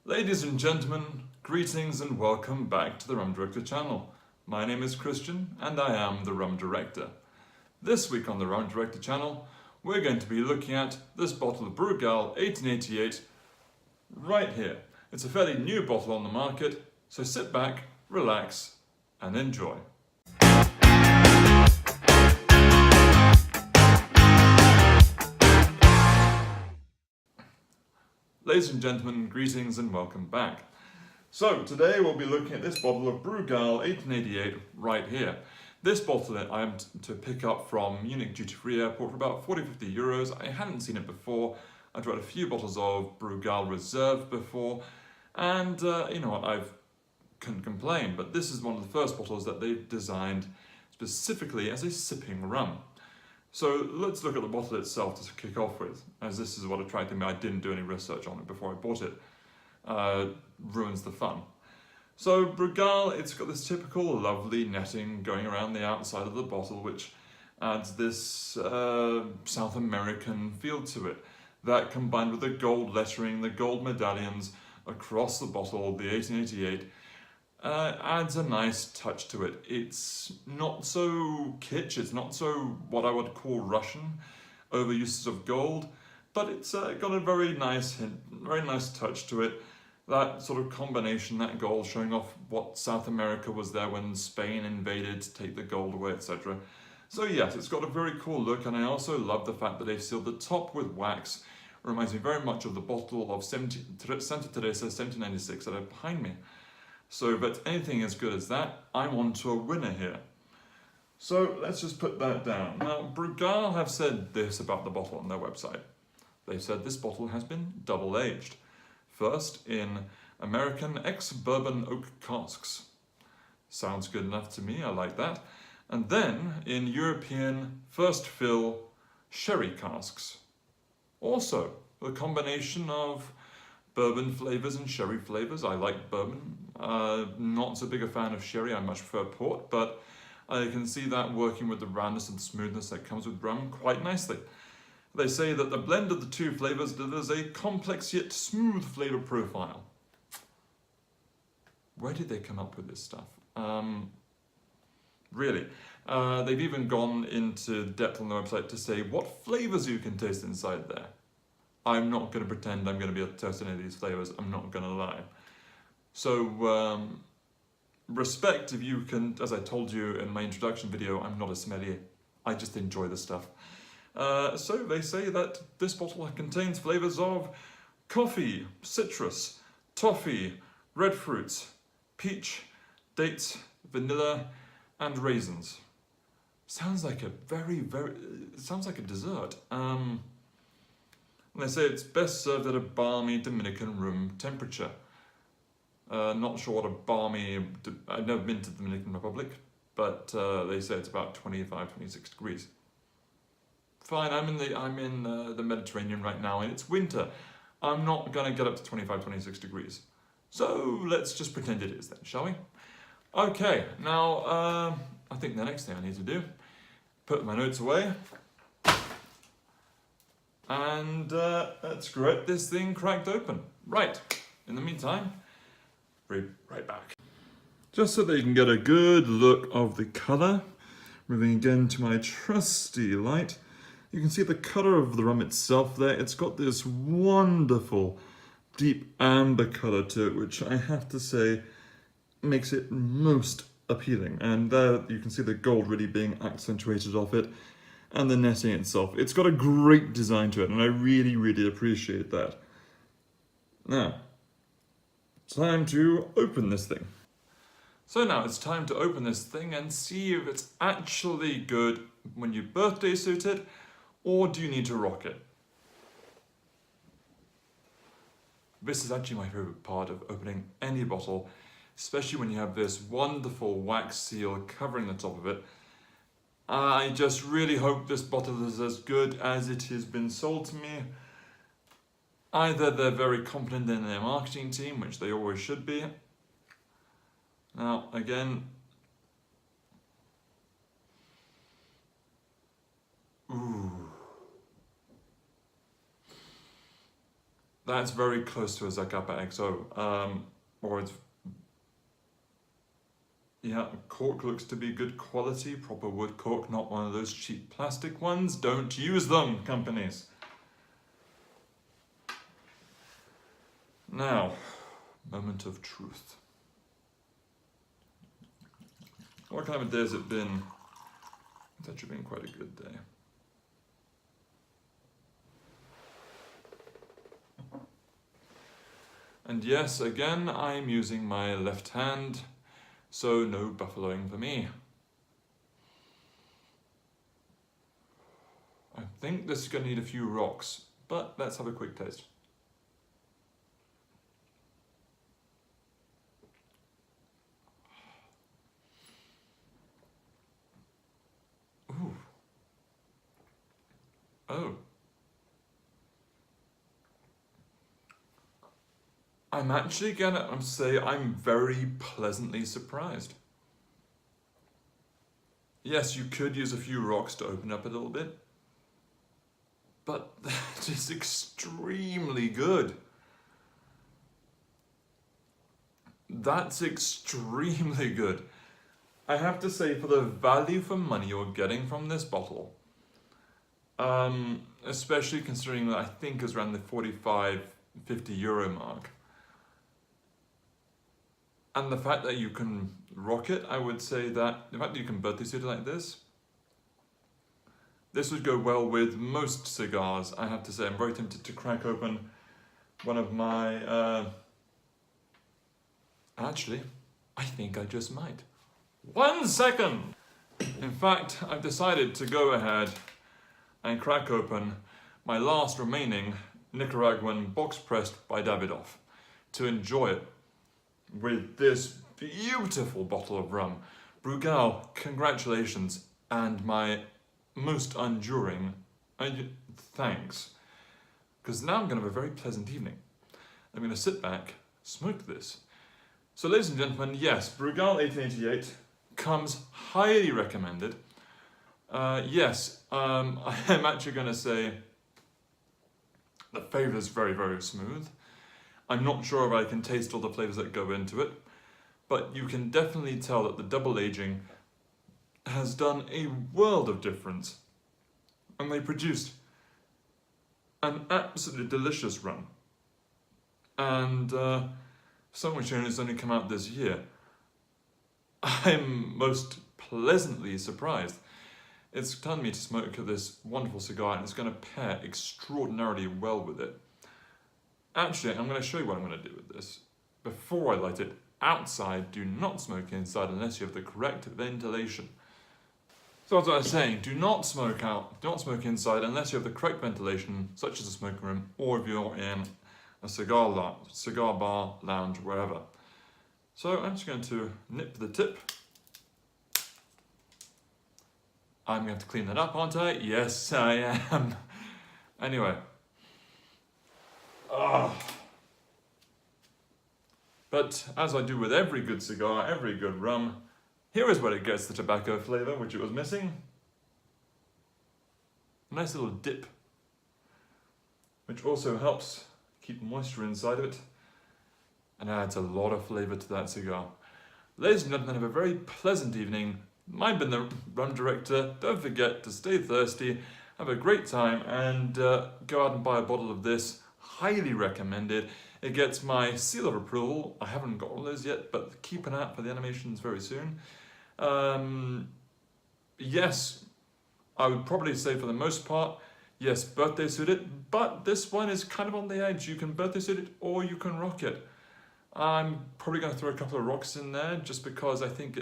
Ladies and gentlemen, greetings and welcome back to the Rum Director channel. My name is Christian and I am the Rum Director. This week on the Rum Director channel, we're going to be looking at this bottle of Brugal 1888 right here. It's a fairly new bottle on the market, so sit back, relax and enjoy. Ladies and gentlemen, greetings and welcome back. So today we'll be looking at this bottle of Brugal 1888 right here. This bottle I am to pick up from Munich duty-free airport for about 40-50 euros. I hadn't seen it before. I'd tried a few bottles of Brugal Reserve before, and you know what, I couldn't complain, but this is one of the first bottles that they've designed specifically as a sipping rum. So let's look at the bottle itself to kick off with, as this is what attracted me. I didn't do any research on it before I bought it. Ruins the fun. So Brugal, it's got this typical lovely netting going around the outside of the bottle, which adds this South American feel to it. That combined with the gold lettering, the gold medallions across the bottle, the 1888, adds a nice touch to it. It's not so kitsch, it's not so what I would call Russian, overuses of gold, but it's got a very nice hint, very nice touch to it. That sort of combination, that gold showing off what South America was there when Spain invaded to take the gold away, etc. So yes, it's got a very cool look, and I also love the fact that they've sealed the top with wax. It reminds me very much of the bottle of Santa Teresa 1796 that I have behind me. So, but anything as good as that, I'm on to a winner here. So let's just put that down. Now, Brugal have said this about the bottle on their website. They've said this bottle has been double-aged. First in American ex-bourbon oak casks. Sounds good enough to me, I like that. And then in European first fill sherry casks. Also, a combination of bourbon flavours and sherry flavours. I like bourbon. Not so big a fan of sherry, I much prefer port, but I can see that working with the roundness and smoothness that comes with rum quite nicely. They say that the blend of the two flavours delivers a complex yet smooth flavour profile. Where did they come up with this stuff? Really. They've even gone into depth on the website to say what flavours you can taste inside there. I'm not going to pretend I'm going to be able to taste any of these flavours, I'm not going to lie. So, respect if you can, as I told you in my introduction video, I'm not a sommelier. I just enjoy the stuff. So they say that this bottle contains flavours of coffee, citrus, toffee, red fruits, peach, dates, vanilla, and raisins. Sounds like a sounds like a dessert. And they say it's best served at a balmy Dominican room temperature. Not sure what a balmy, I've never been to the Dominican Republic, but they say it's about 25-26 degrees. Fine, I'm in the Mediterranean right now and it's winter. I'm not gonna get up to 25-26 degrees. So let's just pretend it is then, shall we? Okay, now I think the next thing I need to do, put my notes away, and let's get this thing cracked open. Right, in the meantime, be right back. Just so that you can get a good look of the colour, moving again to my trusty light, you can see the colour of the rum itself there. It's got this wonderful deep amber colour to it, which I have to say makes it most appealing. And there you can see the gold really being accentuated off it, and the netting itself. It's got a great design to it, and I really, really appreciate that. Now, time to open this thing. So now it's time to open this thing and see if it's actually good when you birthday suit it, or do you need to rock it? This is actually my favourite part of opening any bottle, especially when you have this wonderful wax seal covering the top of it. I just really hope this bottle is as good as it has been sold to me. Either they're very competent in their marketing team, which they always should be. Now, again, ooh. That's very close to a Zacapa XO. Or it's, yeah, cork looks to be good quality, proper wood cork, not one of those cheap plastic ones. Don't use them, companies. Now, moment of truth. What kind of a day has it been? It's actually been quite a good day. And yes, again, I'm using my left hand, so no buffaloing for me. I think this is going to need a few rocks, but let's have a quick taste. Ooh. Oh. I'm actually gonna say I'm very pleasantly surprised. Yes, you could use a few rocks to open up a little bit, but that is extremely good. That's extremely good. I have to say, for the value for money you're getting from this bottle, especially considering that I think it's around the 45, 50 euro mark, and the fact that you can rock it, I would say that the fact that you can birthday suit it like this would go well with most cigars. I have to say, I'm very tempted to crack open one of my, actually, I think I just might. 1 second! In fact, I've decided to go ahead and crack open my last remaining Nicaraguan box pressed by Davidoff to enjoy it with this beautiful bottle of rum. Brugal, congratulations, and my most enduring thanks. Because now I'm going to have a very pleasant evening. I'm going to sit back, smoke this. So ladies and gentlemen, yes, Brugal 1888 comes highly recommended. Yes, I'm actually going to say the flavour is very, very smooth. I'm not sure if I can taste all the flavours that go into it, but you can definitely tell that the double aging has done a world of difference, and they produced an absolutely delicious rum. And some which has only come out this year. I'm most pleasantly surprised. It's done me to smoke this wonderful cigar, and it's going to pair extraordinarily well with it. Actually, I'm going to show you what I'm going to do with this. Before I light it, outside, do not smoke inside unless you have the correct ventilation. So as I was saying, do not smoke inside unless you have the correct ventilation, such as a smoking room, or if you're in a cigar bar, lounge, wherever. So I'm just going to nip the tip. I'm going to clean that up, aren't I? Yes, I am. Anyway. But as I do with every good cigar, every good rum, here is where it gets the tobacco flavour, which it was missing. A nice little dip, which also helps keep moisture inside of it, and adds a lot of flavour to that cigar. Ladies and gentlemen, have a very pleasant evening. I've been the rum director. Don't forget to stay thirsty, have a great time, and go out and buy a bottle of this. Highly recommended. It gets my seal of approval. I haven't got all those yet, but keep an eye out for the animations very soon. Yes, I would probably say for the most part, yes, birthday suit it, but this one is kind of on the edge. You can birthday suit it or you can rock it. I'm probably going to throw a couple of rocks in there just because I think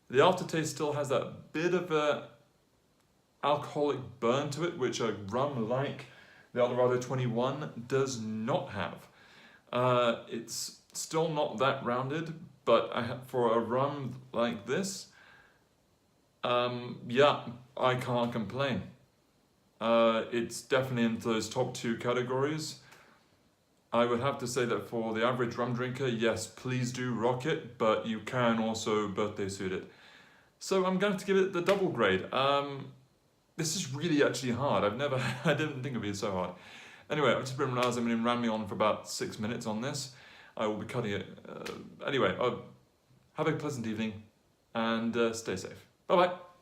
the aftertaste still has that bit of a alcoholic burn to it, which a rum like the Eldorado 21 does not have. It's still not that rounded, but for a rum like this, yeah, I can't complain. It's definitely into those top two categories. I would have to say that for the average rum drinker, yes, please do rock it, but you can also birthday suit it. So I'm going to give it the double grade. This is really actually hard. I didn't think it would be so hard. Anyway, I've just realised I've been rambling on for about 6 minutes on this. I will be cutting it. Anyway, have a pleasant evening and stay safe. Bye-bye.